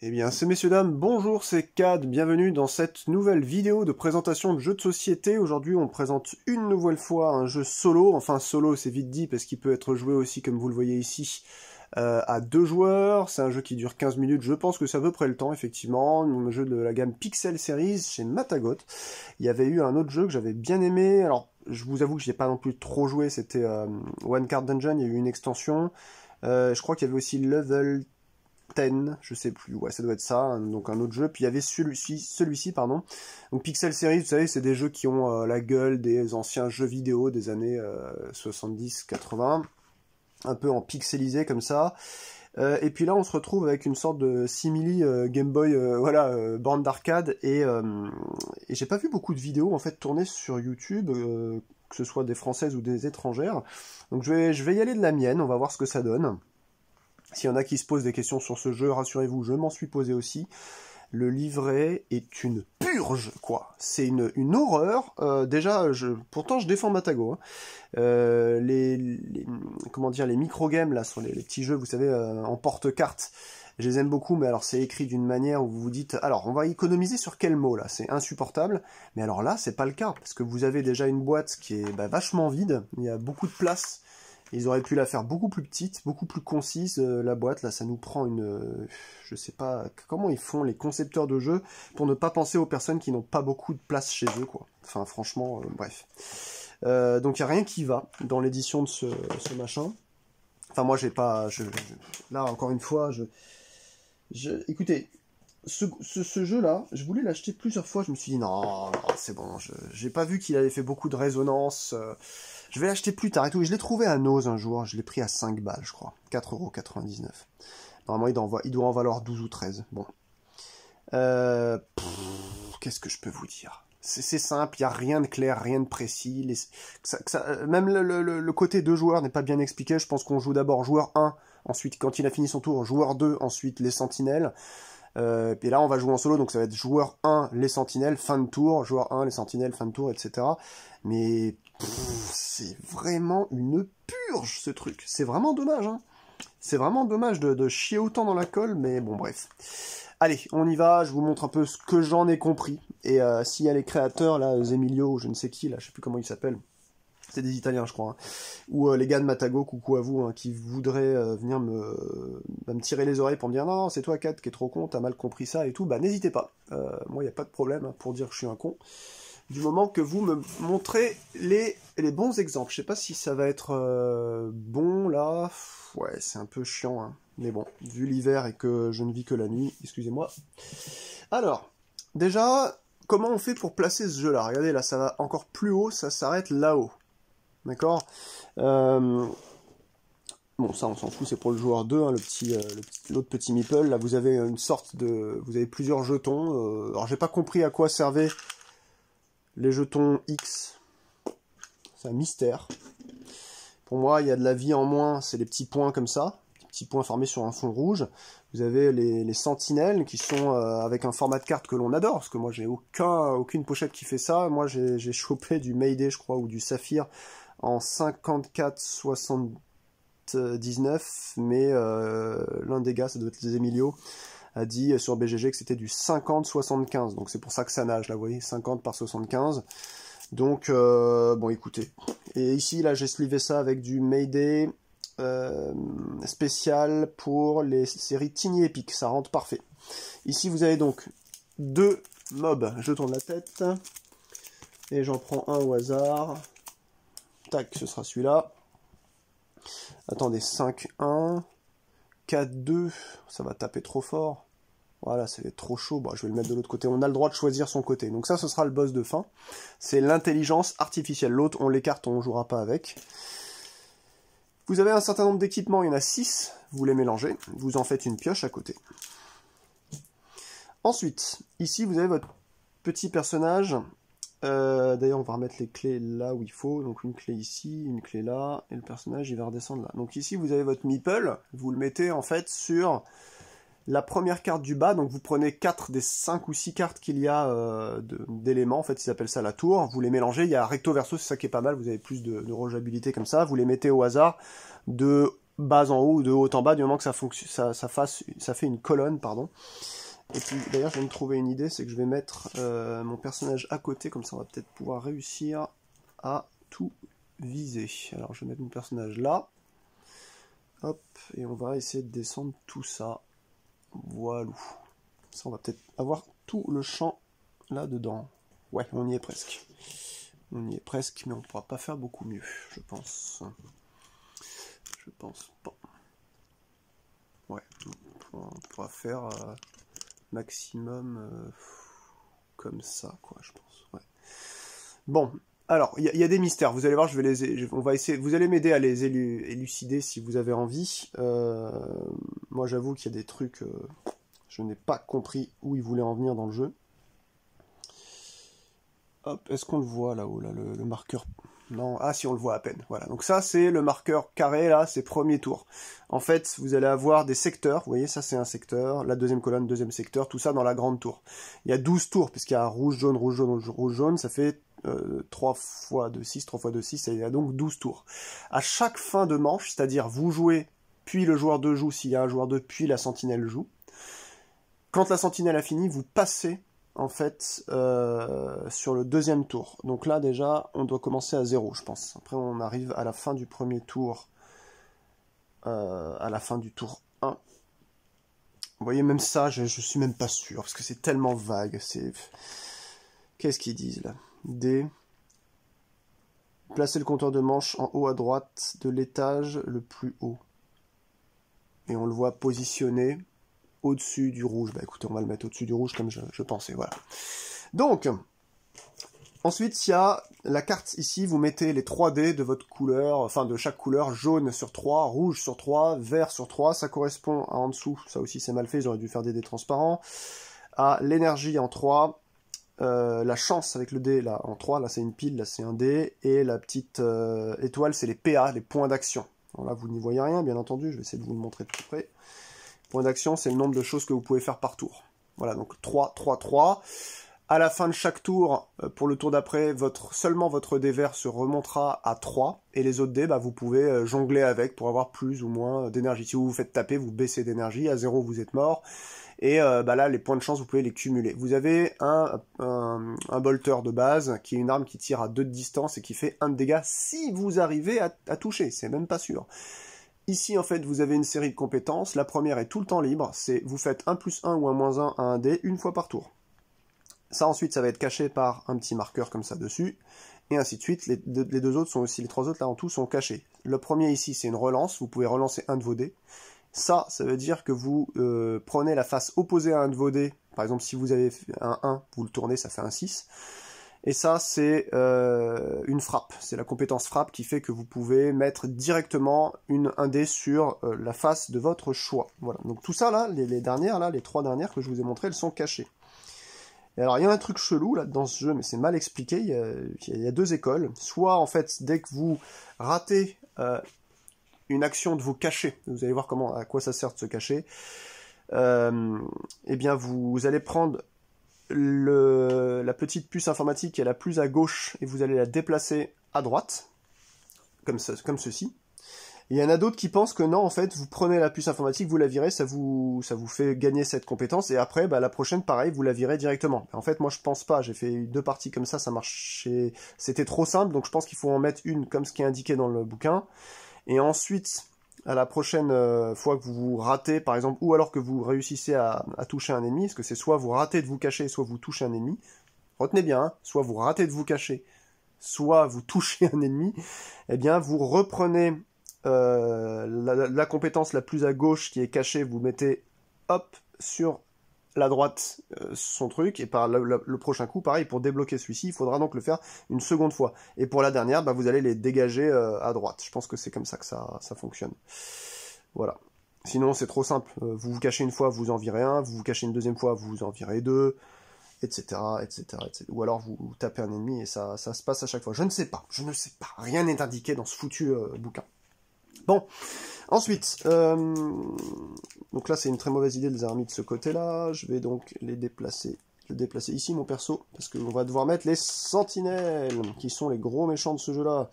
Eh bien, c'est messieurs dames, bonjour, c'est Cad, bienvenue dans cette nouvelle vidéo de présentation de jeux de société. Aujourd'hui, on présente une nouvelle fois un jeu solo, enfin solo c'est vite dit parce qu'il peut être joué aussi comme vous le voyez ici, à 2 joueurs. C'est un jeu qui dure 15 minutes, je pense que c'est à peu près le temps, effectivement. Un jeu de la gamme Pixel Series chez Matagot. Il y avait eu un autre jeu que j'avais bien aimé, alors je vous avoue que je n'ai pas non plus trop joué, c'était One Card Dungeon, il y a eu une extension. Je crois qu'il y avait aussi Level 10, je sais plus, ouais, ça doit être ça, donc un autre jeu. Puis il y avait celui-ci, pardon. Donc Pixel Series, vous savez, c'est des jeux qui ont la gueule des anciens jeux vidéo des années 70-80, un peu en pixelisé comme ça. Et puis là, on se retrouve avec une sorte de simili Game Boy, borne d'arcade, et j'ai pas vu beaucoup de vidéos en fait tournées sur YouTube, que ce soit des françaises ou des étrangères. Donc je vais y aller de la mienne, on va voir ce que ça donne. S'il y en a qui se posent des questions sur ce jeu, rassurez-vous, je m'en suis posé aussi. Le livret est une purge, quoi. C'est une horreur. Déjà, pourtant, je défends Matago. Hein. Comment dire, les micro-games, là, sur les petits jeux, vous savez, en porte-cartes, je les aime beaucoup, mais alors c'est écrit d'une manière où vous vous dites, alors on va économiser sur quel mot là, c'est insupportable, mais alors là c'est pas le cas, parce que vous avez déjà une boîte qui est vachement vide, il y a beaucoup de place. Ils auraient pu la faire beaucoup plus petite, beaucoup plus concise, la boîte, là ça nous prend je sais pas comment ils font les concepteurs de jeux pour ne pas penser aux personnes qui n'ont pas beaucoup de place chez eux, quoi. Enfin franchement, bref. Donc il n'y a rien qui va dans l'édition de ce machin. Enfin moi j'ai pas... là encore une fois, écoutez, ce jeu-là, je voulais l'acheter plusieurs fois, je me suis dit non, c'est bon, j'ai pas vu qu'il avait fait beaucoup de résonance, je vais l'acheter plus tard et tout, et je l'ai trouvé à Nose un jour, je l'ai pris à 5 balles je crois, 4,99 €. Normalement il doit en valoir 12 ou 13, bon. Qu'est-ce que je peux vous dire? C'est simple, il n'y a rien de clair, rien de précis, même le côté 2 joueurs n'est pas bien expliqué, je pense qu'on joue d'abord joueur 1, ensuite quand il a fini son tour, joueur 2, ensuite les sentinelles. Et là on va jouer en solo, donc ça va être joueur 1, les sentinelles, fin de tour, joueur 1, les sentinelles, fin de tour, etc. Mais c'est vraiment une purge ce truc, c'est vraiment dommage, hein. C'est vraiment dommage de chier autant dans la colle, mais bon bref. Allez, on y va, je vous montre un peu ce que j'en ai compris. Et s'il y a les créateurs, là, Zemilio, ou je ne sais qui, là, je sais plus comment ils s'appellent. C'est des Italiens, je crois. Hein. Ou les gars de Matago, coucou à vous, hein, qui voudraient venir me tirer les oreilles pour me dire non, c'est toi, Kat, qui est trop con, t'as mal compris ça et tout. Bah, n'hésitez pas. Moi, il n'y a pas de problème hein, pour dire que je suis un con. Du moment que vous me montrez les bons exemples. Je sais pas si ça va être bon, là. Ouais, c'est un peu chiant, hein. Mais bon, vu l'hiver et que je ne vis que la nuit, excusez-moi. Alors, déjà, comment on fait pour placer ce jeu-là? Regardez, là, ça va encore plus haut, ça s'arrête là-haut. D'accord. Bon, ça, on s'en fout, c'est pour le joueur 2, hein, l'autre petit meeple. Là, vous avez une sorte de... Vous avez plusieurs jetons. Alors, j'ai pas compris à quoi servaient les jetons X. C'est un mystère. Pour moi, il y a de la vie en moins, c'est les petits points comme ça. Des petits points formés sur un fond rouge. Vous avez les sentinelles qui sont avec un format de carte que l'on adore, parce que moi, j'ai aucune pochette qui fait ça. Moi, j'ai chopé du Mayday, je crois, ou du Saphir en 54,79, mais l'un des gars, ça doit être les Emilio, a dit sur BGG que c'était du 50-75, donc c'est pour ça que ça nage, là, vous voyez, 50 par 75. Donc, bon, écoutez. Et ici, là, j'ai slivé ça avec du Mayday spécial pour les séries Tiny Epic, ça rentre parfait. Ici, vous avez donc 2 mobs, je tourne la tête, et j'en prends un au hasard. Tac, ce sera celui-là. Attendez, 5-1, 4-2, ça va taper trop fort. Voilà, c'est trop chaud, bon, je vais le mettre de l'autre côté. On a le droit de choisir son côté. Donc ça, ce sera le boss de fin. C'est l'intelligence artificielle. L'autre, on l'écarte, on ne jouera pas avec. Vous avez un certain nombre d'équipements, il y en a 6. Vous les mélangez, vous en faites une pioche à côté. Ensuite, ici, vous avez votre petit personnage. D'ailleurs, on va remettre les clés là où il faut. Donc une clé ici, une clé là, et le personnage, il va redescendre là. Donc ici, vous avez votre meeple. Vous le mettez en fait sur la première carte du bas, donc vous prenez 4 des 5 ou 6 cartes qu'il y a d'éléments, en fait ils appellent ça la tour, vous les mélangez, il y a recto verso, c'est ça qui est pas mal, vous avez plus de rejouabilité comme ça, vous les mettez au hasard de bas en haut ou de haut en bas, du moment que ça fait une colonne, pardon. Et puis d'ailleurs je viens de trouver une idée, c'est que je vais mettre mon personnage à côté, comme ça on va peut-être pouvoir réussir à tout viser. Alors je vais mettre mon personnage là, hop, et on va essayer de descendre tout ça, voilà. Ça on va peut-être avoir tout le champ là-dedans. Ouais, on y est presque. On y est presque, mais on ne pourra pas faire beaucoup mieux, je pense. Je pense pas. Ouais, on pourra faire maximum comme ça, quoi, je pense. Ouais. Bon, alors, il y a des mystères. Vous allez voir, on va essayer. Vous allez m'aider à les élucider si vous avez envie. Moi, j'avoue qu'il y a des trucs. Je n'ai pas compris où ils voulaient en venir dans le jeu. Hop, est-ce qu'on le voit là-haut, là, le marqueur? Non, ah si, on le voit à peine. Voilà, donc ça c'est le marqueur carré, là, c'est premier tour. En fait, vous allez avoir des secteurs, vous voyez, ça c'est un secteur, la deuxième colonne, deuxième secteur, tout ça dans la grande tour. Il y a 12 tours, puisqu'il y a rouge, jaune, rouge, jaune, rouge, jaune, ça fait 3 fois 2, 6, 3 fois 2, 6, et il y a donc 12 tours. À chaque fin de manche, c'est-à-dire vous jouez, puis le joueur 2 joue, s'il y a un joueur 2, puis la sentinelle joue. Quand la sentinelle a fini, vous passez en fait sur le deuxième tour. Donc là déjà on doit commencer à 0 je pense. Après on arrive à la fin du premier tour, à la fin du tour 1. Vous voyez, même ça je suis même pas sûr parce que c'est tellement vague. Qu'est-ce qu'ils disent là? D. Placez le compteur de manche en haut à droite de l'étage le plus haut. Et on le voit positionné au-dessus du rouge. Bah écoutez, on va le mettre au-dessus du rouge comme je pensais, voilà. Donc, ensuite, il y a la carte ici, vous mettez les 3 dés de votre couleur, enfin de chaque couleur, jaune sur 3, rouge sur 3, vert sur 3, ça correspond à en dessous, ça aussi c'est mal fait, j'aurais dû faire des dés transparents, à l'énergie en 3, la chance avec le dé là en 3, là c'est une pile, là c'est un dé, et la petite étoile c'est les PA, les points d'action. Là vous n'y voyez rien, bien entendu, je vais essayer de vous le montrer de plus près. Point d'action, c'est le nombre de choses que vous pouvez faire par tour. Voilà, donc 3, 3, 3. À la fin de chaque tour, pour le tour d'après, seulement votre dé vert se remontera à 3. Et les autres dés, bah, vous pouvez jongler avec pour avoir plus ou moins d'énergie. Si vous vous faites taper, vous baissez d'énergie. À 0, vous êtes mort. Et bah là, les points de chance, vous pouvez les cumuler. Vous avez un bolter de base, qui est une arme qui tire à 2 de distance et qui fait 1 de dégâts si vous arrivez à toucher. C'est même pas sûr. Ici, en fait, vous avez une série de compétences. La première est tout le temps libre. C'est vous faites un plus 1 ou un moins 1 à un dé une fois par tour. Ça, ensuite, ça va être caché par un petit marqueur comme ça dessus. Et ainsi de suite. Les deux autres sont aussi, les 3 autres là en tout sont cachés. Le premier ici, c'est une relance. Vous pouvez relancer un de vos dés. Ça veut dire que vous prenez la face opposée à un de vos dés. Par exemple, si vous avez un 1, vous le tournez, ça fait un 6. Et ça, c'est une frappe. C'est la compétence frappe qui fait que vous pouvez mettre directement un dé sur la face de votre choix. Voilà. Donc tout ça, là, les dernières, là, les 3 dernières que je vous ai montrées, elles sont cachées. Et alors, il y a un truc chelou, là, dans ce jeu, mais c'est mal expliqué. Il y a 2 écoles. Soit, en fait, dès que vous ratez une action de vous cacher, vous allez voir à quoi ça sert de se cacher, eh bien, vous allez prendre la petite puce informatique qui est la plus à gauche et vous allez la déplacer à droite, comme ceci. Et il y en a d'autres qui pensent que non, en fait, vous prenez la puce informatique, vous la virez, ça vous fait gagner cette compétence, et après, bah, la prochaine, pareil, vous la virez directement. En fait, moi, je pense pas, j'ai fait 2 parties comme ça marchait, c'était trop simple, donc je pense qu'il faut en mettre une comme ce qui est indiqué dans le bouquin, et ensuite, à la prochaine fois que vous ratez, par exemple, ou alors que vous réussissez à toucher un ennemi, parce que c'est soit vous ratez de vous cacher, soit vous touchez un ennemi. Retenez bien, hein, soit vous ratez de vous cacher, soit vous touchez un ennemi. Eh bien, vous reprenez la compétence la plus à gauche qui est cachée, vous mettez, hop, sur la droite son truc, et par le prochain coup, pareil, pour débloquer celui-ci, il faudra donc le faire une seconde fois. Et pour la dernière, bah, vous allez les dégager à droite. Je pense que c'est comme ça que ça fonctionne. Voilà. Sinon, c'est trop simple. Vous vous cachez une fois, vous en virez un, vous vous cachez une deuxième fois, vous en virez 2, etc., etc., etc. Ou alors vous tapez un ennemi et ça se passe à chaque fois. Je ne sais pas. Rien n'est indiqué dans ce foutu bouquin. Bon, ensuite, donc là c'est une très mauvaise idée de les avoir mis de ce côté-là, je vais donc le déplacer ici mon perso, parce qu'on va devoir mettre les sentinelles, qui sont les gros méchants de ce jeu-là,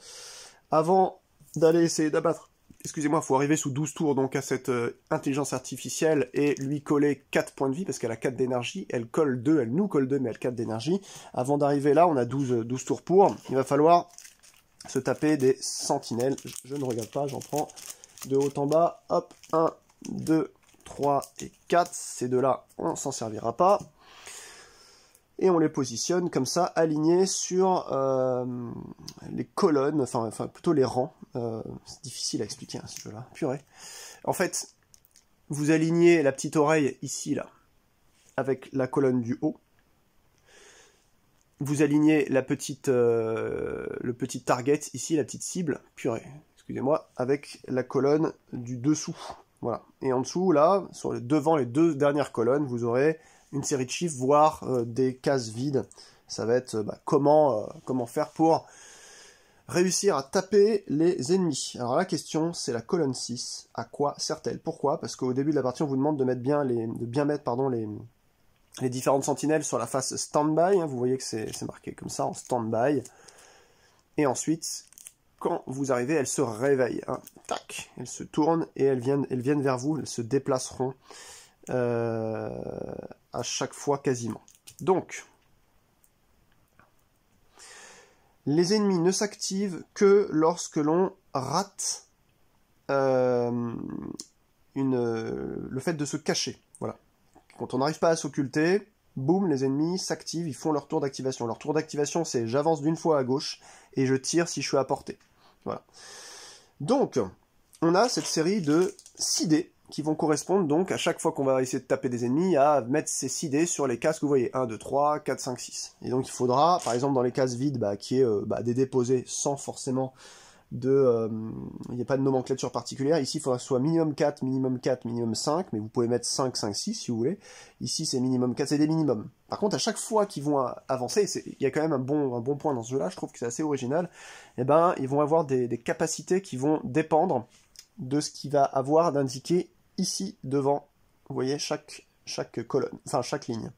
avant d'aller essayer d'abattre excusez-moi, il faut arriver sous 12 tours donc à cette intelligence artificielle et lui coller 4 points de vie, parce qu'elle a 4 d'énergie, elle colle 2, elle nous colle 2, mais elle 4 d'énergie. Avant d'arriver là, on a 12 tours pour, il va falloir se taper des sentinelles. Je ne regarde pas, j'en prends de haut en bas, hop, 1, 2, 3 et 4, ces deux-là, on s'en servira pas. Et on les positionne comme ça, alignés sur les colonnes, enfin plutôt les rangs. C'est difficile à expliquer hein, ce jeu-là. Purée. En fait, vous alignez la petite oreille ici, là, avec la colonne du haut. Vous alignez la petite, le petit target ici, la petite cible, purée, excusez-moi, avec la colonne du dessous. Voilà. Et en dessous, là, devant les deux dernières colonnes, vous aurez une série de chiffres, voire des cases vides. Ça va être comment faire pour réussir à taper les ennemis. Alors la question, c'est la colonne 6. À quoi sert-elle? Pourquoi? Parce qu'au début de la partie, on vous demande de bien mettre les différentes sentinelles sur la face stand-by. Hein. Vous voyez que c'est marqué comme ça, en stand-by. Et ensuite, quand vous arrivez, elles se réveillent. Hein. Tac, elles se tournent et elles viennent vers vous. Elles se déplaceront à chaque fois quasiment. Donc, les ennemis ne s'activent que lorsque l'on rate le fait de se cacher. Voilà. Quand on n'arrive pas à s'occulter, boum, les ennemis s'activent, ils font leur tour d'activation. Leur tour d'activation, c'est j'avance d'une fois à gauche et je tire si je suis à portée. Voilà. Donc, on a cette série de 6 dés qui vont correspondre donc à chaque fois qu'on va essayer de taper des ennemis à mettre ces 6 dés sur les cases que vous voyez. 1, 2, 3, 4, 5, 6. Et donc il faudra, par exemple dans les cases vides, qui est des dés posés sans forcément il n'y a pas de nomenclature particulière. Ici il faudra que ce soit minimum 4, minimum 4, minimum 5, mais vous pouvez mettre 5, 5, 6 si vous voulez. Ici c'est minimum 4, c'est des minimums. Par contre à chaque fois qu'ils vont avancer, il y a quand même un bon point dans ce jeu-là, je trouve que c'est assez original, et ils vont avoir des capacités qui vont dépendre de ce qu'il va avoir d'indiqué ici devant, vous voyez, chaque colonne, enfin chaque ligne.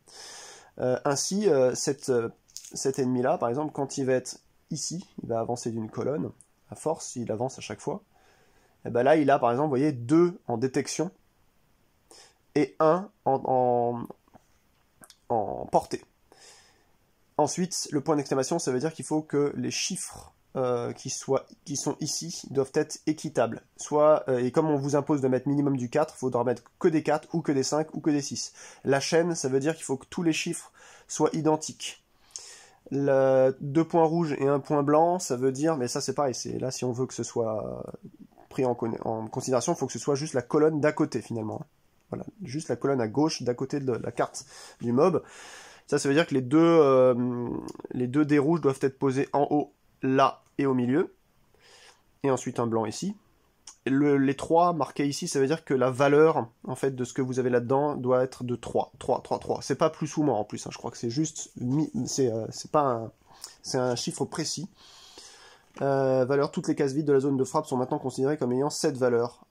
Ainsi, cet ennemi-là, par exemple, quand il va être ici, il va avancer d'une colonne, à force, il avance à chaque fois. Et là, il a, par exemple, vous voyez, 2 en détection et 1 en portée. Ensuite, le point d'exclamation, ça veut dire qu'il faut que les chiffres qui sont ici doivent être équitables. Et comme on vous impose de mettre minimum du 4, il faudra mettre que des 4, ou que des 5, ou que des 6. La chaîne, ça veut dire qu'il faut que tous les chiffres soient identiques. 2 points rouges et 1 point blanc, ça veut dire, mais ça c'est pareil, là si on veut que ce soit pris en considération, il faut que ce soit juste la colonne d'à côté finalement. Voilà, juste la colonne à gauche d'à côté de la carte du mob. Ça veut dire que les deux dés rouges doivent être posés en haut, là et au milieu, et ensuite un blanc ici. Les 3 marqués ici, ça veut dire que la valeur en fait de ce que vous avez là-dedans doit être de 3. C'est pas plus ou moins en plus, hein. Je crois que c'est juste, c'est un chiffre précis. Valeur, toutes les cases vides de la zone de frappe sont maintenant considérées comme ayant 7 valeurs.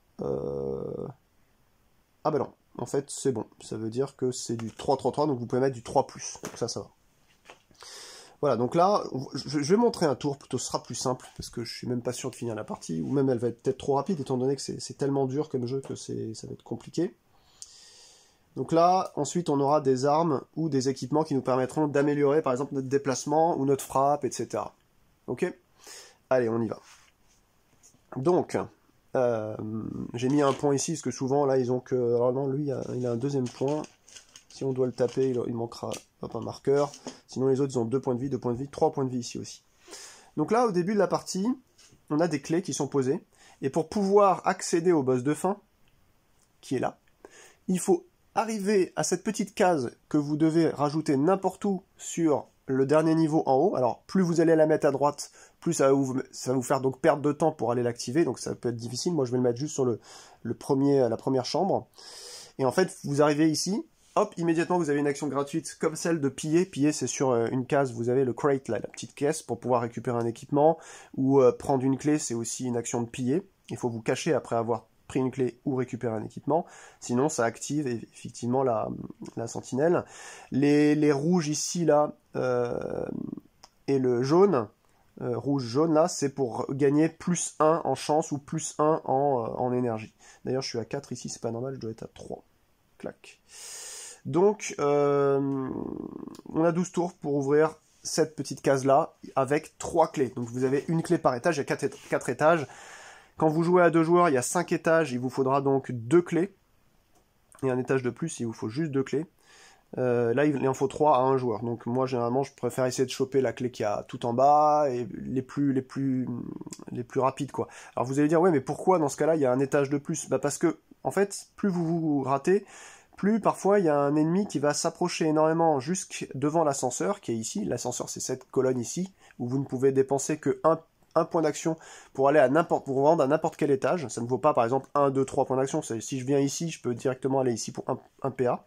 Ah bah non, en fait c'est bon, ça veut dire que c'est du 3, donc vous pouvez mettre du 3+, donc ça va. Voilà, donc là, je vais montrer un tour, plutôt ce sera plus simple, parce que je suis même pas sûr de finir la partie, ou même elle va être peut-être trop rapide, étant donné que c'est tellement dur comme jeu que ça va être compliqué. Donc là, ensuite, on aura des armes ou des équipements qui nous permettront d'améliorer, par exemple, notre déplacement, ou notre frappe, etc. Ok? Allez, on y va. Donc, j'ai mis un point ici, parce que souvent, là, ils ont que... Alors non, lui, il a un deuxième point. Si on doit le taper, il manquera un marqueur. Sinon, les autres, ils ont 2 points de vie, 2 points de vie, 3 points de vie ici aussi. Donc là, au début de la partie, on a des clés qui sont posées. Et pour pouvoir accéder au boss de fin, qui est là, il faut arriver à cette petite case que vous devez rajouter n'importe où sur le dernier niveau en haut. Alors, plus vous allez la mettre à droite, plus ça va vous faire donc perdre de temps pour aller l'activer. Donc ça peut être difficile. Moi, je vais le mettre juste sur la première chambre. Et en fait, vous arrivez ici. Hop, immédiatement vous avez une action gratuite comme celle de piller. Piller, c'est sur une case, vous avez le crate, là, la petite caisse, pour pouvoir récupérer un équipement, ou prendre une clé, c'est aussi une action de piller. Il faut vous cacher après avoir pris une clé ou récupérer un équipement, sinon ça active effectivement la sentinelle. Les rouges ici, là, et le jaune, rouge, jaune, là, c'est pour gagner plus 1 en chance ou plus 1 en énergie. D'ailleurs, je suis à 4 ici, c'est pas normal, je dois être à 3. Clac. Donc, on a 12 tours pour ouvrir cette petite case-là avec 3 clés. Donc, vous avez une clé par étage, il y a 4 étages. Quand vous jouez à 2 joueurs, il y a 5 étages, il vous faudra donc 2 clés. Et un étage de plus, il vous faut juste 2 clés. Là, il en faut 3 à un joueur. Donc moi, généralement, je préfère essayer de choper la clé qui a tout en bas et les plus rapides, quoi. Alors vous allez dire, ouais, mais pourquoi dans ce cas-là, il y a un étage de plus? Bah parce que, en fait, plus vous ratez, plus parfois il y a un ennemi qui va s'approcher énormément jusque devant l'ascenseur, qui est ici. L'ascenseur, c'est cette colonne ici, où vous ne pouvez dépenser que un point d'action pour aller pour rendre à n'importe quel étage. Ça ne vaut pas, par exemple, 1, 2, 3 points d'action. Si je viens ici, je peux directement aller ici pour un PA.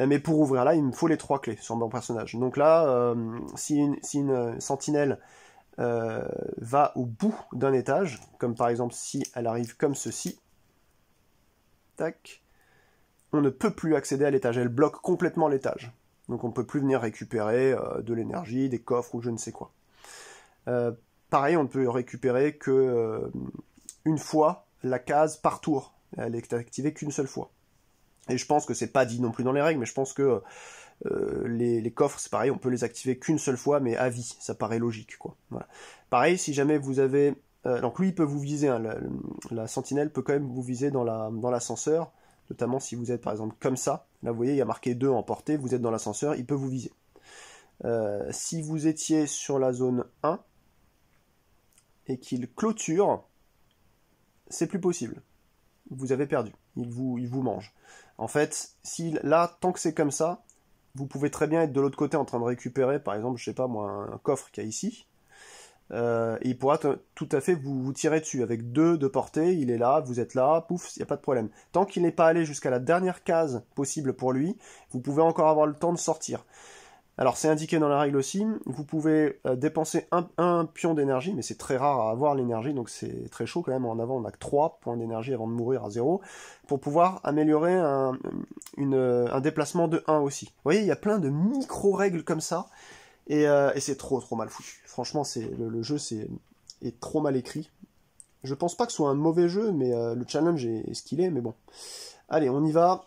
Mais pour ouvrir là, il me faut les 3 clés sur mon personnage. Donc là, si une sentinelle va au bout d'un étage, comme par exemple si elle arrive comme ceci, tac, on ne peut plus accéder à l'étage. Elle bloque complètement l'étage. Donc on ne peut plus venir récupérer de l'énergie, des coffres ou je ne sais quoi. Pareil, on ne peut récupérer que une fois la case par tour. Elle est activée qu'une seule fois. Et je pense que c'est pas dit non plus dans les règles, mais je pense que les coffres, c'est pareil, on peut les activer qu'une seule fois, mais à vie, ça paraît logique, quoi. Voilà. Pareil, si jamais vous avez... donc lui, il peut vous viser, hein, la sentinelle peut quand même vous viser dans l'ascenseur, notamment si vous êtes par exemple comme ça. Là, vous voyez, il y a marqué 2 en portée, vous êtes dans l'ascenseur, il peut vous viser. Si vous étiez sur la zone 1 et qu'il clôture, c'est plus possible. Vous avez perdu, il vous mange. En fait, là, tant que c'est comme ça, vous pouvez très bien être de l'autre côté en train de récupérer, par exemple, je sais pas moi, un coffre qu'il y a ici. Et il pourra tout à fait vous tirer dessus. Avec 2 de portée, il est là, vous êtes là, pouf, il n'y a pas de problème. Tant qu'il n'est pas allé jusqu'à la dernière case possible pour lui, vous pouvez encore avoir le temps de sortir. Alors c'est indiqué dans la règle aussi, vous pouvez dépenser un pion d'énergie, mais c'est très rare à avoir l'énergie, donc c'est très chaud quand même. En avant, on n'a que 3 points d'énergie avant de mourir à 0, pour pouvoir améliorer un déplacement de 1 aussi. Vous voyez, il y a plein de micro-règles comme ça, et c'est trop mal foutu. Franchement, le jeu est trop mal écrit. Je pense pas que ce soit un mauvais jeu, mais le challenge est ce qu'il est, mais bon. Allez, on y va.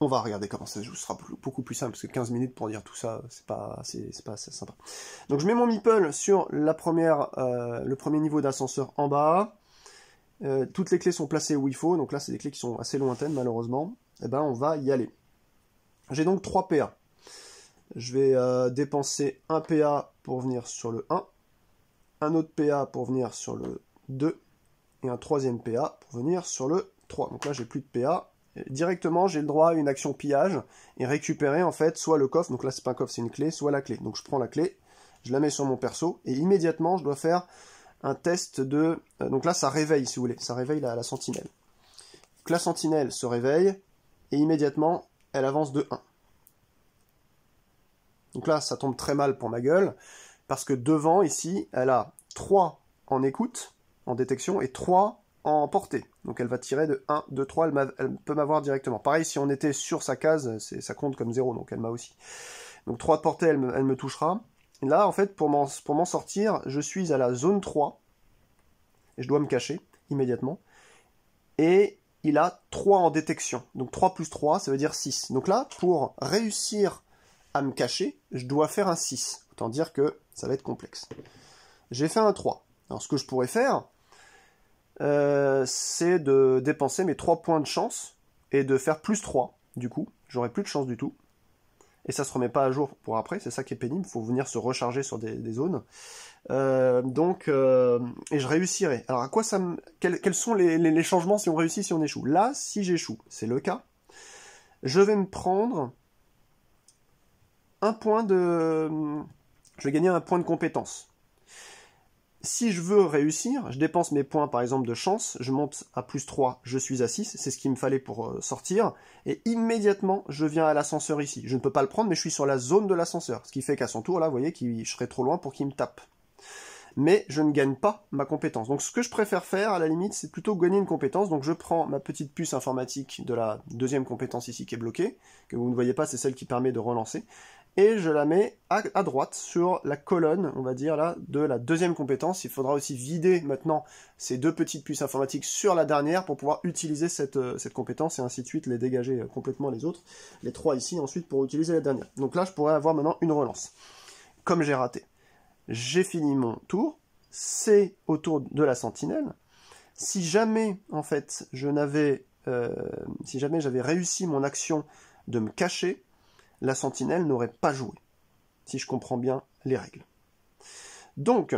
On va regarder comment ça se joue, ce sera beaucoup plus simple, parce que 15 minutes pour dire tout ça, c'est pas assez sympa. Donc je mets mon meeple sur le premier niveau d'ascenseur en bas. Toutes les clés sont placées où il faut, donc là c'est des clés qui sont assez lointaines malheureusement. Et ben on va y aller. J'ai donc 3 PA. Je vais dépenser un PA pour venir sur le 1, un autre PA pour venir sur le 2, et un troisième PA pour venir sur le 3. Donc là j'ai plus de PA. Directement, j'ai le droit à une action pillage et récupérer en fait soit le coffre, donc là c'est pas un coffre, c'est une clé, soit la clé. Donc je prends la clé, je la mets sur mon perso et immédiatement je dois faire un test de... donc là ça réveille si vous voulez, ça réveille la sentinelle. Donc la sentinelle se réveille et immédiatement elle avance de 1. Donc là ça tombe très mal pour ma gueule parce que devant ici elle a 3 en écoute, en détection et 3 en portée. Donc elle va tirer de 1, 2, 3, elle peut m'avoir directement. Pareil, si on était sur sa case, ça compte comme 0, donc elle m'a aussi. Donc 3 de portée, elle me touchera. Et là, en fait, pour m'en sortir, je suis à la zone 3, et je dois me cacher immédiatement. Et il a 3 en détection. Donc 3 plus 3, ça veut dire 6. Donc là, pour réussir à me cacher, je dois faire un 6. Autant dire que ça va être complexe. J'ai fait un 3. Alors ce que je pourrais faire, c'est de dépenser mes 3 points de chance et de faire plus 3, du coup, j'aurai plus de chance du tout. Et ça se remet pas à jour pour après, c'est ça qui est pénible, il faut venir se recharger sur des zones. Et je réussirai. Alors à quoi quels sont les changements si on réussit, si on échoue? Là, si j'échoue, c'est le cas, je vais me prendre un point de... Je vais gagner un point de compétence. Si je veux réussir, je dépense mes points par exemple de chance, je monte à plus 3, je suis à 6, c'est ce qu'il me fallait pour sortir, et immédiatement je viens à l'ascenseur ici. Je ne peux pas le prendre, mais je suis sur la zone de l'ascenseur, ce qui fait qu'à son tour, là, vous voyez, je serai trop loin pour qu'il me tape. Mais je ne gagne pas ma compétence. Donc ce que je préfère faire, à la limite, c'est plutôt gagner une compétence. Donc je prends ma petite puce informatique de la deuxième compétence ici qui est bloquée, que vous ne voyez pas, c'est celle qui permet de relancer. et je la mets à droite sur la colonne, on va dire là, de la deuxième compétence. Il faudra aussi vider maintenant ces deux petites puces informatiques sur la dernière pour pouvoir utiliser cette compétence et ainsi de suite, les dégager complètement les autres, les trois ici ensuite pour utiliser la dernière. Donc là je pourrais avoir maintenant une relance. Comme j'ai raté, j'ai fini mon tour, c'est au tour de la sentinelle. Si jamais en fait si jamais j'avais réussi mon action de me cacher, la sentinelle n'aurait pas joué, si je comprends bien les règles. Donc,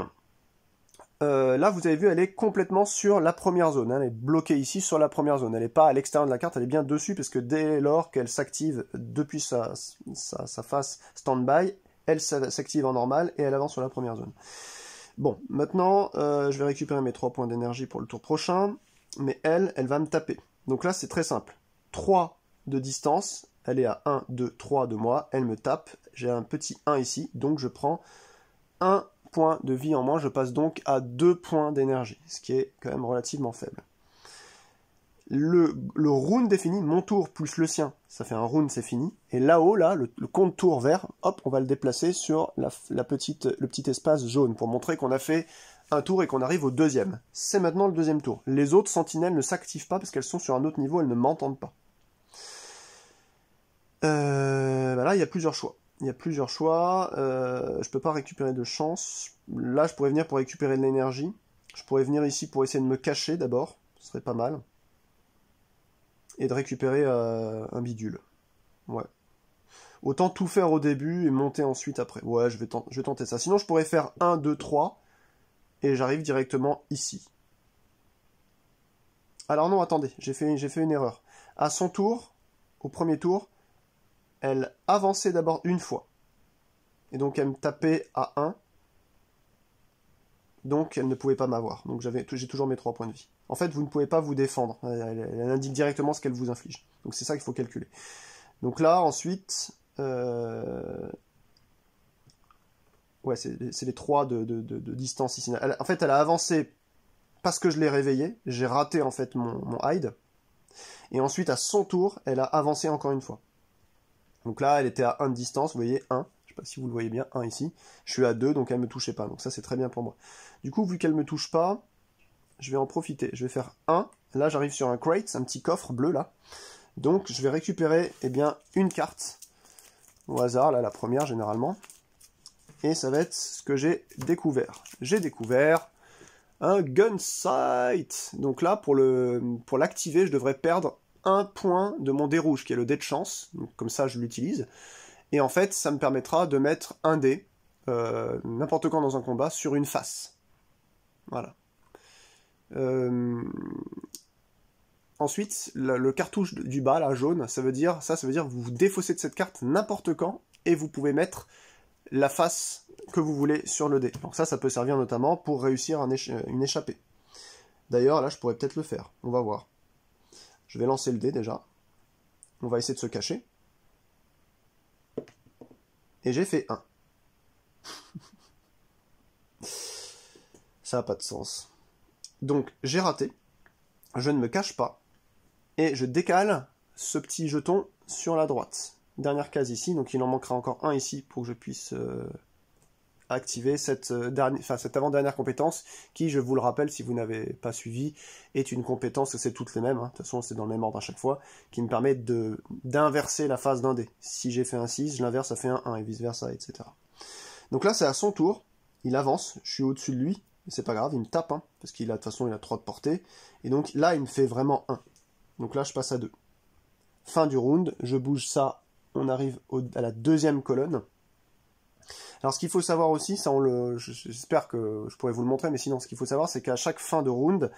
là, vous avez vu, elle est complètement sur la première zone. Hein, elle est bloquée ici sur la première zone. Elle n'est pas à l'extérieur de la carte, elle est bien dessus, parce que dès lors qu'elle s'active depuis sa phase stand-by, elle s'active en normal et elle avance sur la première zone. Bon, maintenant, je vais récupérer mes 3 points d'énergie pour le tour prochain, mais elle va me taper. Donc là, c'est très simple. 3 de distance, elle est à 1, 2, 3 de moi, elle me tape, j'ai un petit 1 ici, donc je prends 1 point de vie en moins, je passe donc à 2 points d'énergie, ce qui est quand même relativement faible. Le round est fini, mon tour plus le sien, ça fait un round, c'est fini, et là-haut, là, le compte tour vert, hop, on va le déplacer sur le petit espace jaune, pour montrer qu'on a fait un tour et qu'on arrive au deuxième. C'est maintenant le deuxième tour. Les autres sentinelles ne s'activent pas parce qu'elles sont sur un autre niveau, elles ne m'entendent pas. Là, il y a plusieurs choix. Je peux pas récupérer de chance. Là, je pourrais venir pour récupérer de l'énergie. Je pourrais venir ici pour essayer de me cacher d'abord. Ce serait pas mal. Et de récupérer un bidule. Ouais. Autant tout faire au début et monter ensuite après. Ouais, je vais tenter ça. Sinon, je pourrais faire 1, 2, 3. Et j'arrive directement ici. Alors non, attendez. J'ai fait une erreur. À son tour, au premier tour, elle avançait d'abord une fois. Et donc elle me tapait à 1. Donc elle ne pouvait pas m'avoir. Donc j'ai toujours mes 3 points de vie. En fait, vous ne pouvez pas vous défendre. Elle indique directement ce qu'elle vous inflige. Donc c'est ça qu'il faut calculer. Donc là, ensuite... Ouais, c'est les 3 de distance ici. En fait, elle a avancé parce que je l'ai réveillée. J'ai raté en fait mon hide. Et ensuite, à son tour, elle a avancé encore une fois. Donc là, elle était à 1 de distance, vous voyez, 1. Je sais pas si vous le voyez bien, 1 ici. Je suis à 2, donc elle me touchait pas. Donc ça, c'est très bien pour moi. Du coup, vu qu'elle me touche pas, je vais en profiter. Je vais faire 1. Là, j'arrive sur un crate, un petit coffre bleu, là. Donc, je vais récupérer, eh bien, une carte. Au hasard, là, la première, généralement. Et ça va être ce que j'ai découvert. J'ai découvert un Gunsight. Donc là, pour l'activer, je devrais perdre 1 point de mon dé rouge, qui est le dé de chance. Donc, comme ça, je l'utilise. Et en fait, ça me permettra de mettre un dé, n'importe quand dans un combat, sur une face. Voilà. Ensuite, le cartouche du bas, là, jaune, ça veut dire que vous vous défaussez de cette carte n'importe quand, et vous pouvez mettre la face que vous voulez sur le dé. Donc ça peut servir notamment pour réussir une échappée. D'ailleurs, là, je pourrais peut-être le faire. On va voir. Je vais lancer le dé, déjà. On va essayer de se cacher. Et j'ai fait 1. Ça n'a pas de sens. Donc, j'ai raté. Je ne me cache pas. Et je décale ce petit jeton sur la droite. Dernière case ici, donc il en manquera encore un ici pour que je puisse activer cette avant-dernière compétence qui, je vous le rappelle, si vous n'avez pas suivi, est une compétence, c'est toutes les mêmes, hein. De toute façon c'est dans le même ordre à chaque fois, qui me permet d'inverser la phase d'un dé. Si j'ai fait un 6, je l'inverse, ça fait un 1, et vice-versa, etc. Donc là c'est à son tour, il avance, je suis au-dessus de lui, mais c'est pas grave, il me tape, hein, parce qu'il a de toute façon il a 3 de portée, et donc là il me fait vraiment 1. Donc là je passe à 2. Fin du round, je bouge ça, on arrive à la deuxième colonne. Alors ce qu'il faut savoir aussi, ça j'espère que je pourrais vous le montrer, mais sinon ce qu'il faut savoir c'est qu'à chaque fin de round,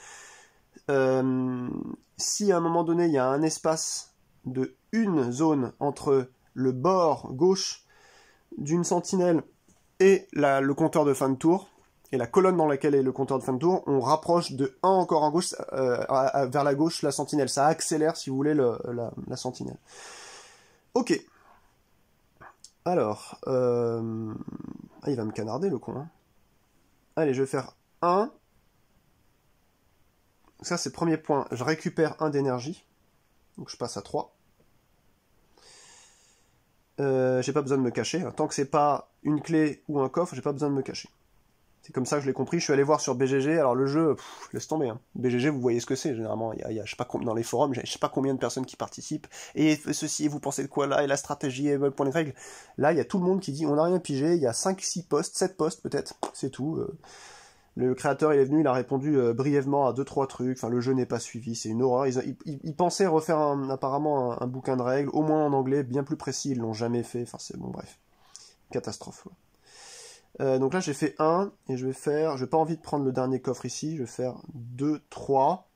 si à un moment donné il y a un espace de une zone entre le bord gauche d'une sentinelle et le compteur de fin de tour, et la colonne dans laquelle est le compteur de fin de tour, on rapproche de 1 encore en gauche, vers la gauche la sentinelle. Ça accélère, si vous voulez, la sentinelle. Ok. Alors, il va me canarder le con. Hein. Allez, je vais faire 1. Ça, c'est le premier point. Je récupère 1 d'énergie. Donc, je passe à 3. j'ai pas besoin de me cacher. Tant que c'est pas une clé ou un coffre, j'ai pas besoin de me cacher. C'est comme ça que je l'ai compris. Je suis allé voir sur BGG. Alors le jeu, laisse tomber. Hein. BGG, vous voyez ce que c'est. Généralement, il y a je sais pas dans les forums, je sais pas combien de personnes qui participent. Et ceci, vous pensez de quoi là? Et la stratégie, et pour les règles. Là, il y a tout le monde qui dit on n'a rien pigé. Il y a 5, 6 posts, 7 posts peut-être. C'est tout. Le créateur, il est venu, il a répondu brièvement à 2-3 trucs. Enfin, le jeu n'est pas suivi. C'est une horreur. Ils pensaient refaire apparemment un bouquin de règles, au moins en anglais, bien plus précis. Ils l'ont jamais fait. Enfin, c'est bon, bref. Catastrophe. Ouais. Donc là j'ai fait 1 et je vais pas envie de prendre le dernier coffre ici, je vais faire 2, 3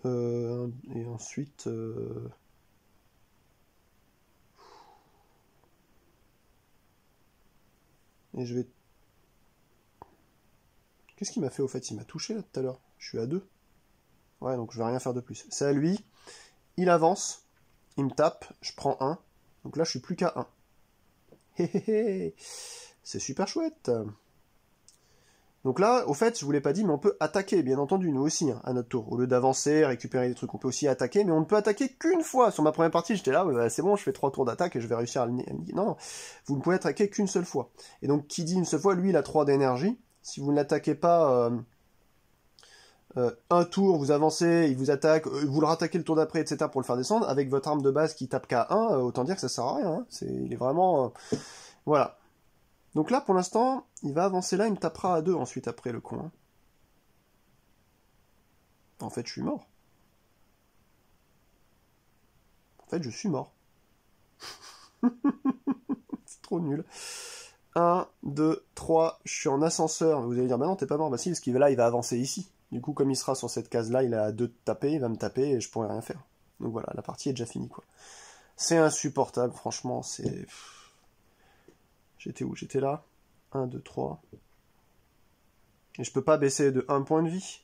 et ensuite et je vais... Qu'est-ce qu'il m'a fait au fait? Il m'a touché là tout à l'heure, je suis à 2. Ouais, donc je vais rien faire de plus. C'est à lui, il avance, il me tape, je prends 1, donc là je suis plus qu'à 1. Hé hé hé, c'est super chouette. Donc là, au fait, je vous l'ai pas dit, mais on peut attaquer, bien entendu, nous aussi, hein, à notre tour. Au lieu d'avancer, récupérer des trucs, on peut aussi attaquer, mais on ne peut attaquer qu'une fois. Sur ma première partie, j'étais là, c'est bon, je fais 3 tours d'attaque et je vais réussir à le niquer. Non, non, vous ne pouvez attaquer qu'une seule fois. Et donc, qui dit une seule fois, lui, il a 3 d'énergie. Si vous ne l'attaquez pas un tour, vous avancez, il vous attaque, vous le rattaquez le tour d'après, etc., pour le faire descendre, avec votre arme de base qui tape qu'à 1, autant dire que ça sert à rien. Hein. Il est vraiment... voilà. Donc là, pour l'instant, il va avancer là, il me tapera à 2 ensuite après le con. Hein. En fait, je suis mort. En fait, je suis mort. C'est trop nul. 1, 2, 3, je suis en ascenseur. Vous allez dire, bah non, t'es pas mort. Bah si, parce qu'il va là, il va avancer ici. Du coup, comme il sera sur cette case-là, il a 2 de taper, il va me taper et je pourrai rien faire. Donc voilà, la partie est déjà finie, quoi. C'est insupportable, franchement, c'est... J'étais où? J'étais là. 1, 2, 3. Et je peux pas baisser de 1 point de vie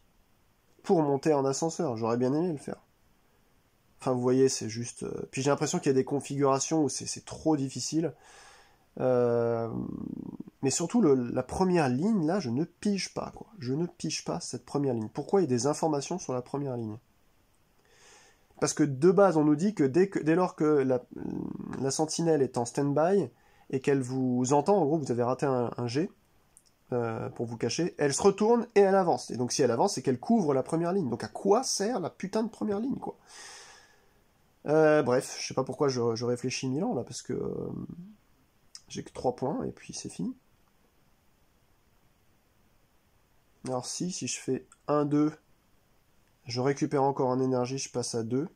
pour monter en ascenseur. J'aurais bien aimé le faire. Enfin, vous voyez, c'est juste... Puis j'ai l'impression qu'il y a des configurations où c'est trop difficile. Mais surtout, la première ligne, là, je ne pige pas, quoi. Je ne pige pas cette première ligne. Pourquoi il y a des informations sur la première ligne? Parce que de base, on nous dit que dès lors que la sentinelle est en stand-by et qu'elle vous entend, en gros, vous avez raté un jet pour vous cacher, elle se retourne et elle avance. Et donc si elle avance, c'est qu'elle couvre la première ligne. Donc à quoi sert la putain de première ligne, quoi? Bref, je sais pas pourquoi je réfléchis 1000 ans, là, parce que j'ai que 3 points, et puis c'est fini. Alors si je fais 1, 2, je récupère encore en énergie, je passe à 2.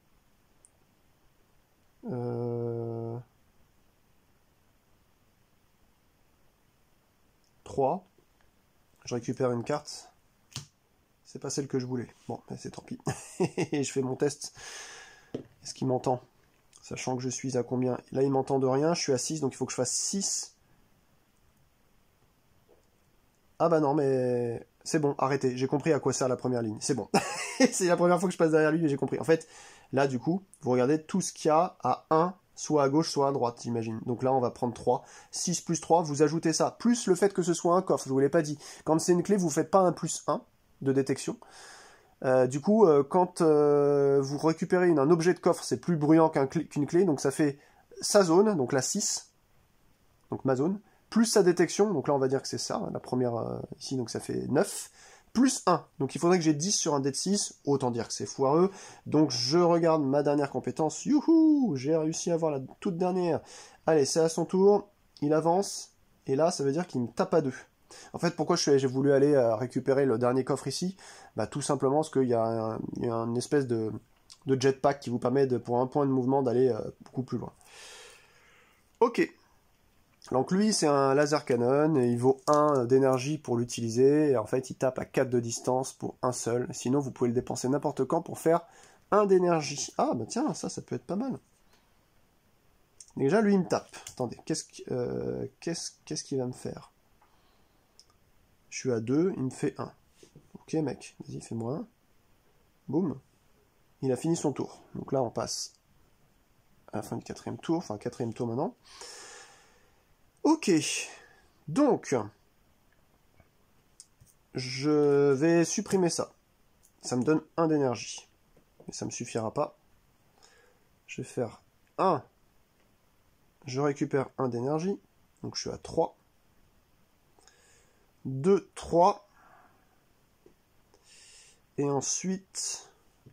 3. Je récupère une carte. C'est pas celle que je voulais. Bon, c'est tant pis. Je fais mon test. Est-ce qu'il m'entend? Sachant que je suis à combien? Là, il m'entend de rien. Je suis à 6, donc il faut que je fasse 6. Ah bah non, mais... C'est bon, arrêtez. J'ai compris à quoi sert la première ligne. C'est bon. C'est la première fois que je passe derrière lui et j'ai compris. En fait, là, du coup, vous regardez tout ce qu'il y a à 1, soit à gauche, soit à droite, j'imagine. Donc là, on va prendre 3. 6 plus 3, vous ajoutez ça. Plus le fait que ce soit un coffre, je vous l'ai pas dit. Quand c'est une clé, vous faites pas un plus 1 de détection. Du coup, quand vous récupérez un objet de coffre, c'est plus bruyant qu'une clé, donc ça fait sa zone, donc la 6, donc ma zone, plus sa détection, donc là on va dire que c'est ça, la première ici, donc ça fait 9, plus 1, donc il faudrait que j'ai 10 sur un dé de 6, autant dire que c'est foireux, donc je regarde ma dernière compétence, youhou, j'ai réussi à avoir la toute dernière, allez, c'est à son tour, il avance, et là ça veut dire qu'il me tape à 2. En fait, pourquoi j'ai voulu aller récupérer le dernier coffre ici? Bah, tout simplement parce qu'il y a une espèce de jetpack qui vous permet, pour un point de mouvement, d'aller beaucoup plus loin. Ok. Donc lui, c'est un laser cannon, et il vaut 1 d'énergie pour l'utiliser, et en fait, il tape à 4 de distance pour un seul. Sinon, vous pouvez le dépenser n'importe quand pour faire 1 d'énergie. Ah, bah tiens, ça peut être pas mal. Déjà, lui, il me tape. Attendez, qu'est-ce qu'il va me faire? Je suis à 2, il me fait 1. Ok mec, vas-y, fais-moi 1. Boum. Il a fini son tour. Donc là, on passe à la fin du 4e tour, enfin 4e tour maintenant. Ok. Donc, je vais supprimer ça. Ça me donne 1 d'énergie. Mais ça me suffira pas. Je vais faire 1 je récupère 1 d'énergie, donc je suis à 3. 2, 3. Et ensuite,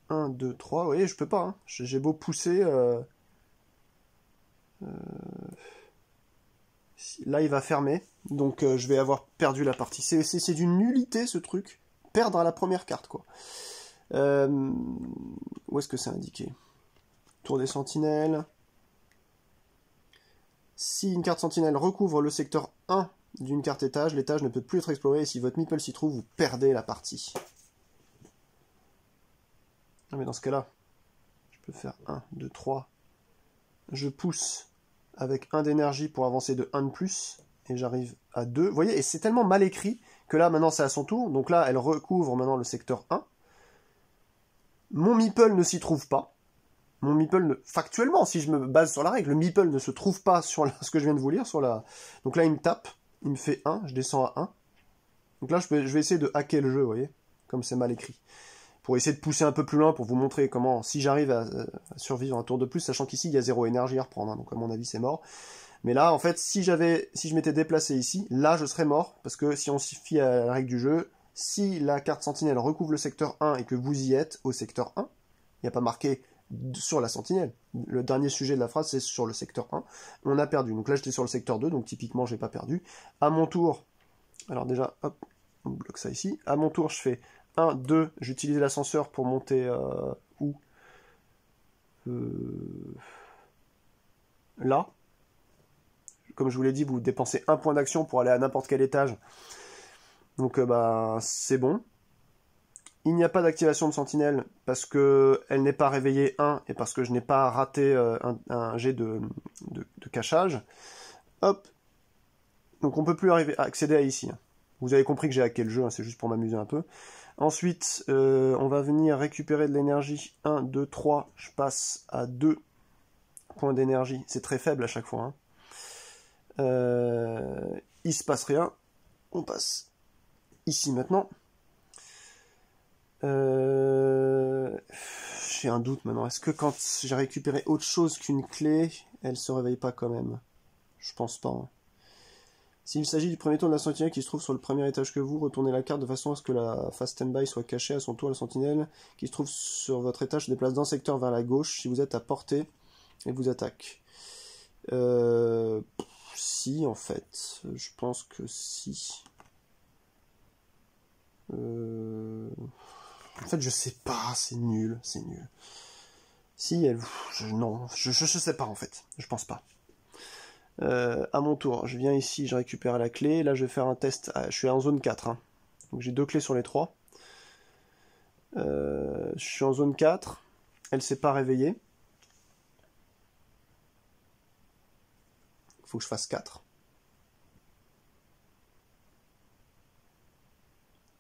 1, 2, 3. Vous voyez, je peux pas. Hein. J'ai beau pousser. Là, il va fermer. Donc, je vais avoir perdu la partie. C'est d'une nullité, ce truc. Perdre à la première carte, quoi. Où est-ce que c'est indiqué? Tour des sentinelles. Si une carte sentinelle recouvre le secteur 1 d'une carte étage, l'étage ne peut plus être exploré. Et si votre meeple s'y trouve, vous perdez la partie. Ah, mais dans ce cas-là, je peux faire 1, 2, 3. Je pousse avec 1 d'énergie pour avancer de 1 de plus. Et j'arrive à 2. Vous voyez, et c'est tellement mal écrit que là, maintenant, c'est à son tour. Donc là, elle recouvre maintenant le secteur 1. Mon meeple ne s'y trouve pas. Mon meeple, factuellement, si je me base sur la règle, le meeple ne se trouve pas sur ce que je viens de vous lire. Donc là, il me tape. Il me fait 1. Je descends à 1. Donc là, je vais essayer de hacker le jeu, vous voyez, comme c'est mal écrit. Pour essayer de pousser un peu plus loin, pour vous montrer comment, si j'arrive à survivre un tour de plus, sachant qu'ici, il y a 0 énergie à reprendre. Hein, donc à mon avis, c'est mort. Mais là, en fait, si je m'étais déplacé ici, là, je serais mort. Parce que si on se fie à la règle du jeu, si la carte sentinelle recouvre le secteur 1 et que vous y êtes au secteur 1, il n'y a pas marqué sur la sentinelle. Le dernier sujet de la phrase, c'est sur le secteur 1. On a perdu. Donc là, j'étais sur le secteur 2, donc typiquement, j'ai pas perdu. À mon tour, alors déjà, hop, on bloque ça ici. À mon tour, je fais 1, 2, j'utilise l'ascenseur pour monter où là. Comme je vous l'ai dit, vous dépensez 1 point d'action pour aller à n'importe quel étage. Donc bah, c'est bon. Il n'y a pas d'activation de sentinelle parce qu'elle n'est pas réveillée 1 et parce que je n'ai pas raté un jet de cachage. Hop. Donc on ne peut plus accéder à ici. Vous avez compris que j'ai hacké le jeu, hein, c'est juste pour m'amuser un peu. Ensuite, on va venir récupérer de l'énergie. 1, 2, 3. Je passe à 2 points d'énergie. C'est très faible à chaque fois. Hein. Il se passe rien. On passe ici maintenant. J'ai un doute maintenant. Est-ce que quand j'ai récupéré autre chose qu'une clé, elle se réveille pas quand même? Je pense pas. Hein. S'il s'agit du premier tour de la sentinelle qui se trouve sur le premier étage que vous, retournez la carte de façon à ce que la phase stand-by soit cachée à son tour. La sentinelle qui se trouve sur votre étage se déplace d'un secteur vers la gauche si vous êtes à portée et vous attaque. Si, en fait. Je pense que si. En fait, je sais pas, c'est nul, c'est nul. Si, non, je sais pas en fait, je pense pas. À mon tour, je viens ici, je récupère la clé, là je vais faire un test, je suis en zone 4, hein. Donc j'ai 2 clés sur les 3. Je suis en zone 4, elle s'est pas réveillée. Faut que je fasse 4.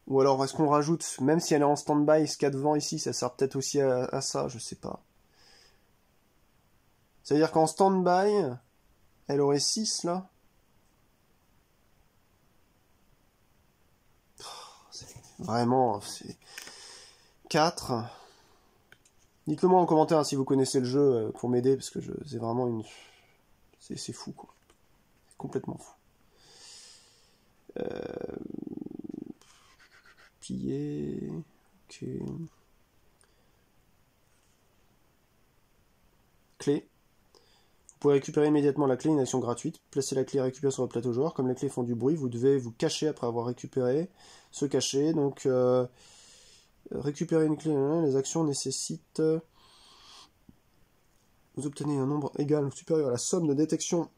Ou alors est-ce qu'on rajoute, même si elle est en stand-by, ce qu'il y a devant ici, ça sert peut-être aussi à ça, je sais pas. C'est-à-dire qu'en stand-by, elle aurait 6 là. Vraiment, c'est 4. Dites-le moi en commentaire hein, si vous connaissez le jeu pour m'aider, parce que c'est vraiment une... C'est fou, quoi. C'est complètement fou. Piller... Ok... Clé. Vous pouvez récupérer immédiatement la clé, une action gratuite. Placez la clé récupérée sur votre plateau joueur. Comme les clés font du bruit, vous devez vous cacher après avoir récupéré. Se cacher, donc... récupérer une clé, les actions nécessitent... Vous obtenez un nombre égal ou supérieur à la somme de détection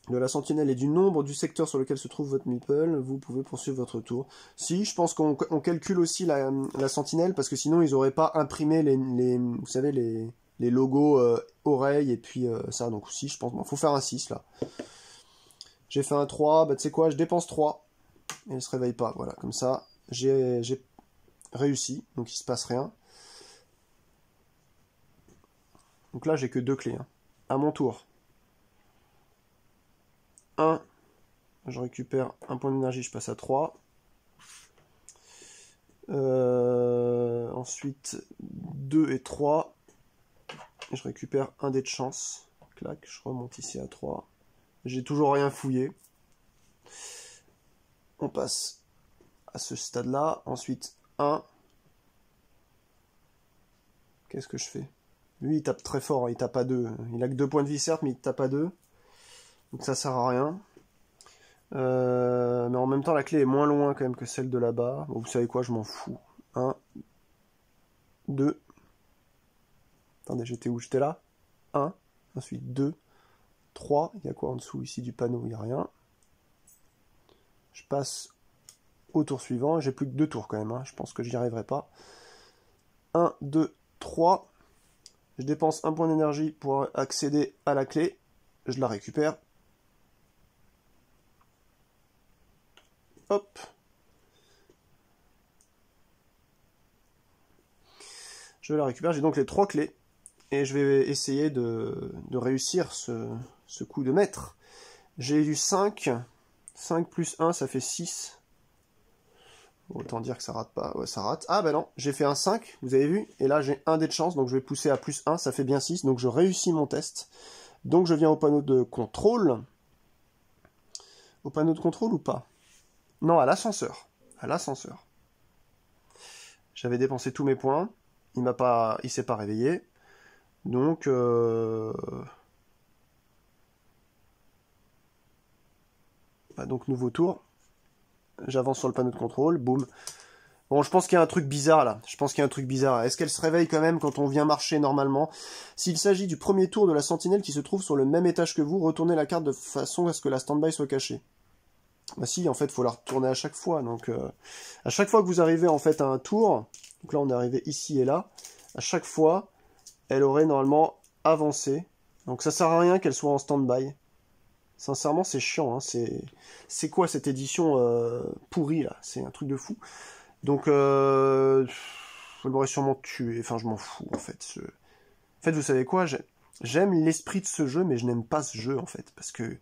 de la sentinelle et du nombre du secteur sur lequel se trouve votre meeple. Vous pouvez poursuivre votre tour. Si, je pense qu'on calcule aussi la sentinelle, parce que sinon ils n'auraient pas imprimé vous savez, les logos oreilles et puis ça. Donc si, je pense qu'il faut faire un 6 là. J'ai fait un 3, bah tu sais quoi, je dépense 3. Et elle se réveille pas, voilà, comme ça. J'ai réussi, donc il se passe rien. Donc là, j'ai que 2 clés. Hein. À mon tour. 1. Je récupère un point d'énergie, je passe à 3. Ensuite, 2 et 3. Et je récupère un dé de chance. Clac, je remonte ici à 3. J'ai toujours rien fouillé. On passe à ce stade-là. Ensuite, 1. Qu'est-ce que je fais? Lui, il tape très fort, il tape à 2. Il a que 2 points de vie, certes, mais il tape à 2. Donc ça sert à rien. Mais en même temps, la clé est moins loin quand même que celle de là-bas. Bon, vous savez quoi, je m'en fous. 1, 2. Attendez, j'étais où? J'étais là. 1, ensuite 2, 3. Il y a quoi en dessous ici du panneau? Il n'y a rien. Je passe au tour suivant. J'ai plus que 2 tours quand même. Hein. Je pense que j'y arriverai pas. 1, 2, 3. Je dépense un point d'énergie pour accéder à la clé. Je la récupère. Hop. Je la récupère. J'ai donc les 3 clés. Et je vais essayer de réussir ce coup de maître. J'ai eu 5. 5 plus 1, ça fait 6. Autant dire que ça rate pas. Ouais, ça rate. Ah bah non, j'ai fait un 5, vous avez vu. Et là, j'ai un dé de chance, donc je vais pousser à plus 1, ça fait bien 6. Donc je réussis mon test. Donc je viens au panneau de contrôle. Au panneau de contrôle ou pas? Non, à l'ascenseur. À l'ascenseur. J'avais dépensé tous mes points. Il s'est pas réveillé. Donc... donc nouveau tour. J'avance sur le panneau de contrôle. Boum. Bon, je pense qu'il y a un truc bizarre là. Je pense qu'il y a un truc bizarre. Est-ce qu'elle se réveille quand même quand on vient marcher normalement? S'il s'agit du premier tour de la sentinelle qui se trouve sur le même étage que vous, retournez la carte de façon à ce que la stand-by soit cachée. Bah si, en fait, il faut la retourner à chaque fois. Donc, à chaque fois que vous arrivez en fait à un tour, donc là on est arrivé ici et là, à chaque fois, elle aurait normalement avancé. Donc ça sert à rien qu'elle soit en stand-by. Sincèrement, c'est chiant. Hein. C'est quoi cette édition pourrie là? C'est un truc de fou. Donc, elle m'aurait sûrement tué. Enfin, je m'en fous, en fait. En fait, vous savez quoi? J'aime l'esprit de ce jeu, mais je n'aime pas ce jeu, en fait. Parce que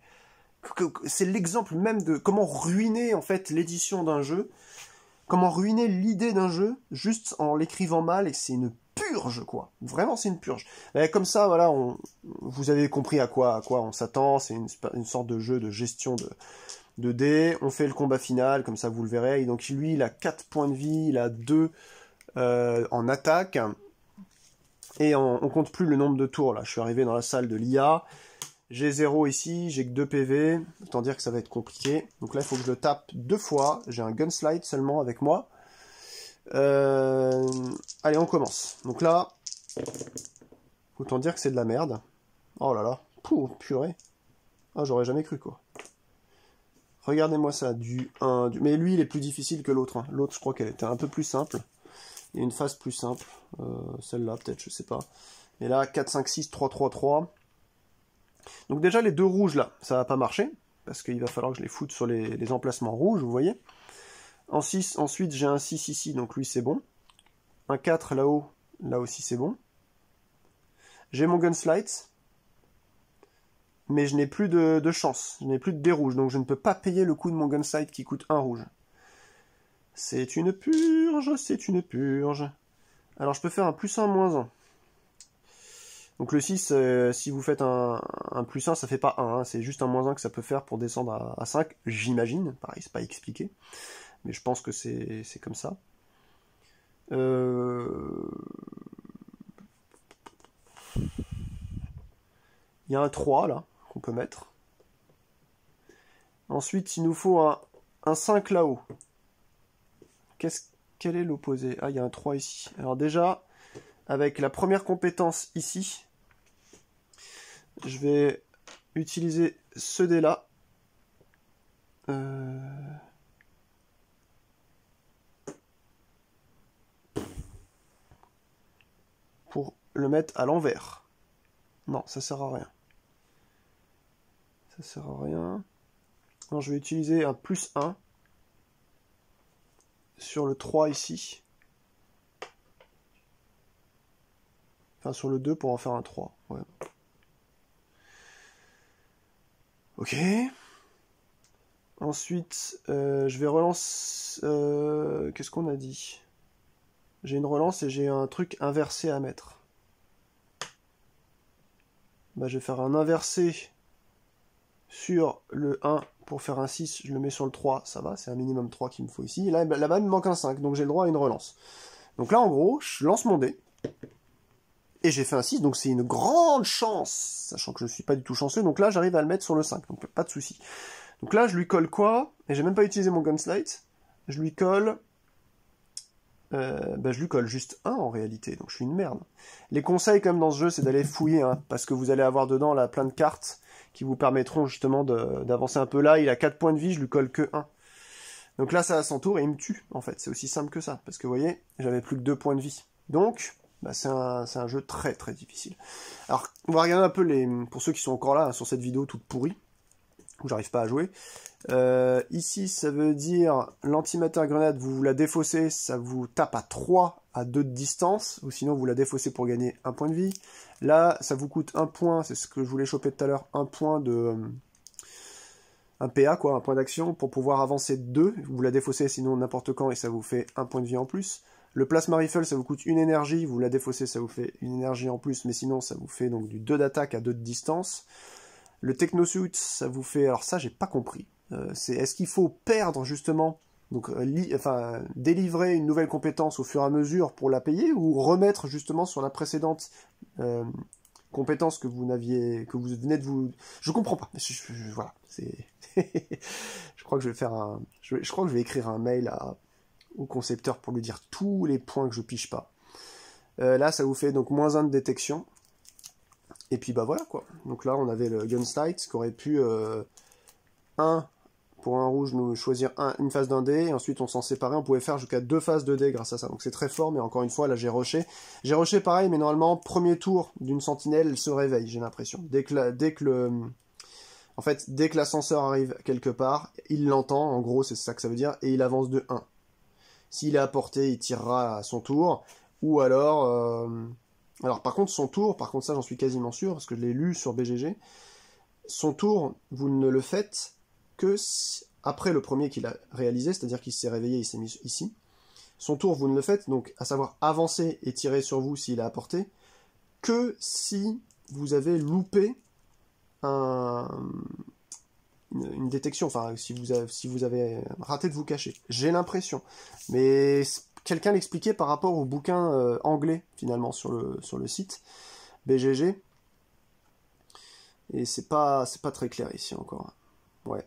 c'est l'exemple même de comment ruiner, en fait, l'édition d'un jeu. Comment ruiner l'idée d'un jeu, juste en l'écrivant mal, et c'est une purge, quoi. Vraiment, c'est une purge. Et comme ça, voilà, vous avez compris à quoi on s'attend. C'est une sorte de jeu de gestion de dés, on fait le combat final, comme ça vous le verrez, et donc lui il a 4 points de vie, il a 2 en attaque, et on compte plus le nombre de tours, là, je suis arrivé dans la salle de l'IA, j'ai 0 ici, j'ai que 2 PV, autant dire que ça va être compliqué, donc là il faut que je le tape 2 fois, j'ai un gunslide seulement avec moi, allez on commence, donc là, autant dire que c'est de la merde, oh là là, pouh, purée, ah j'aurais jamais cru quoi. Regardez-moi ça, du 1, mais lui il est plus difficile que l'autre. Hein. L'autre je crois qu'elle était un peu plus simple. Il y a une phase plus simple. Celle-là peut-être, je sais pas. Et là, 4, 5, 6, 3, 3, 3. Donc déjà les 2 rouges là, ça va pas marcher. Parce qu'il va falloir que je les foute sur les emplacements rouges, vous voyez. Ensuite j'ai un 6 ici, donc lui c'est bon. Un 4 là-haut, là aussi c'est bon. J'ai mon gunslide. Mais je n'ai plus de chance, je n'ai plus de dés rouges, donc je ne peux pas payer le coût de mon gunslide qui coûte 1 rouge. C'est une purge, c'est une purge. Alors je peux faire un plus 1, moins 1. Donc le 6, si vous faites un plus 1, ça fait pas 1, hein, c'est juste un moins 1 que ça peut faire pour descendre à 5, j'imagine. Pareil, c'est pas expliqué, mais je pense que c'est comme ça. Il y a un 3 là, qu'on peut mettre. Ensuite, il nous faut un 5 là-haut. Quel est l'opposé? Ah, il y a un 3 ici. Alors déjà, avec la première compétence ici, je vais utiliser ce dé-là. Pour le mettre à l'envers. Non, ça sert à rien. Ça sert à rien. Non, je vais utiliser un plus 1 sur le 3 ici. Enfin, sur le 2 pour en faire un 3. Ouais. Ok. Ensuite, je vais relancer... Qu'est-ce qu'on a dit? J'ai une relance et j'ai un truc inversé à mettre. bah, je vais faire un inversé sur le 1 pour faire un 6, je le mets sur le 3, ça va, c'est un minimum 3 qu'il me faut ici. Là-bas, il me manque un 5, donc j'ai le droit à une relance. Donc là, en gros, je lance mon dé, et j'ai fait un 6, donc c'est une grande chance, sachant que je ne suis pas du tout chanceux, donc là, j'arrive à le mettre sur le 5, donc pas de souci. Donc là, je lui colle quoi? Et j'ai même pas utilisé mon Gunslite, je lui colle... je lui colle juste 1 en réalité, donc je suis une merde. Les conseils quand même dans ce jeu, c'est d'aller fouiller, hein, parce que vous allez avoir dedans là plein de cartes qui vous permettront justement d'avancer un peu. Là, il a 4 points de vie, je lui colle que 1. Donc là, ça a son tour et il me tue, en fait. C'est aussi simple que ça, parce que vous voyez, j'avais plus que 2 points de vie. Donc, bah, c'est un jeu très très difficile. Alors, on va regarder un peu pour ceux qui sont encore là, hein, sur cette vidéo toute pourrie, où j'arrive pas à jouer. Ici, ça veut dire l'antimatter grenade, vous la défaussez, ça vous tape à 3 à 2 de distance, ou sinon vous la défaussez pour gagner 1 point de vie. Là, ça vous coûte 1 point, c'est ce que je voulais choper tout à l'heure, 1 point de... un PA, quoi, un point d'action, pour pouvoir avancer 2. Vous la défaussez sinon n'importe quand, et ça vous fait 1 point de vie en plus. Le plasma rifle, ça vous coûte 1 énergie, vous la défaussez, ça vous fait 1 énergie en plus, mais sinon ça vous fait donc du 2 d'attaque à 2 de distance. Le technosuit, ça vous fait... alors ça, j'ai pas compris. Est-ce qu'il faut perdre justement, donc délivrer une nouvelle compétence au fur et à mesure pour la payer, ou remettre justement sur la précédente compétence que vous venez de vous... Je comprends pas. Voilà, c'est... je crois que je vais faire je crois que je vais écrire un mail au concepteur pour lui dire tous les points que je pige pas. Là, ça vous fait donc -1 de détection. Et puis bah voilà quoi. Donc là, on avait le Gunslite qui aurait pu 1 pour un rouge nous choisir une phase d'un dé, et ensuite on s'en séparait, on pouvait faire jusqu'à 2 phases de dé grâce à ça. Donc c'est très fort, mais encore une fois, là j'ai rushé. J'ai rushé pareil, mais normalement, premier tour d'une sentinelle, elle se réveille, j'ai l'impression. Dès que l'ascenseur arrive quelque part, il l'entend, en gros c'est ça que ça veut dire, et il avance de 1. S'il est à portée, il tirera à son tour, ou alors... alors par contre, son tour, ça j'en suis quasiment sûr, parce que je l'ai lu sur BGG, son tour, vous ne le faites que après le premier qu'il a réalisé, c'est-à-dire qu'il s'est réveillé, il s'est mis ici. Son tour, vous ne le faites, donc à savoir avancer et tirer sur vous s'il est à portée, que si vous avez loupé une détection, enfin si vous avez raté de vous cacher. J'ai l'impression. Mais quelqu'un l'expliquait par rapport au bouquin anglais, finalement, sur le site BGG. Et c'est pas très clair ici encore. Ouais.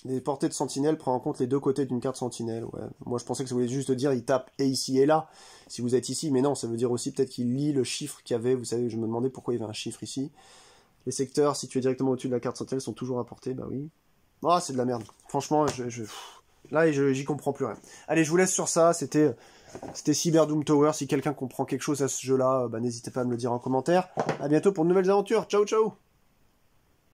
Les portées de sentinelle prend en compte les deux côtés d'une carte sentinelle. Ouais. Moi je pensais que ça voulait juste dire il tape et ici et là, si vous êtes ici, mais non, ça veut dire aussi peut-être qu'il lit le chiffre qu'il y avait. Vous savez, je me demandais pourquoi il y avait un chiffre ici. Les secteurs situés directement au-dessus de la carte sentinelle sont toujours à portée, bah oui. Ah, c'est de la merde. Franchement, là, j'y comprends plus rien. Allez, je vous laisse sur ça. C'était Cyber Doom Tower. Si quelqu'un comprend quelque chose à ce jeu-là, bah, n'hésitez pas à me le dire en commentaire. À bientôt pour de nouvelles aventures. Ciao, ciao!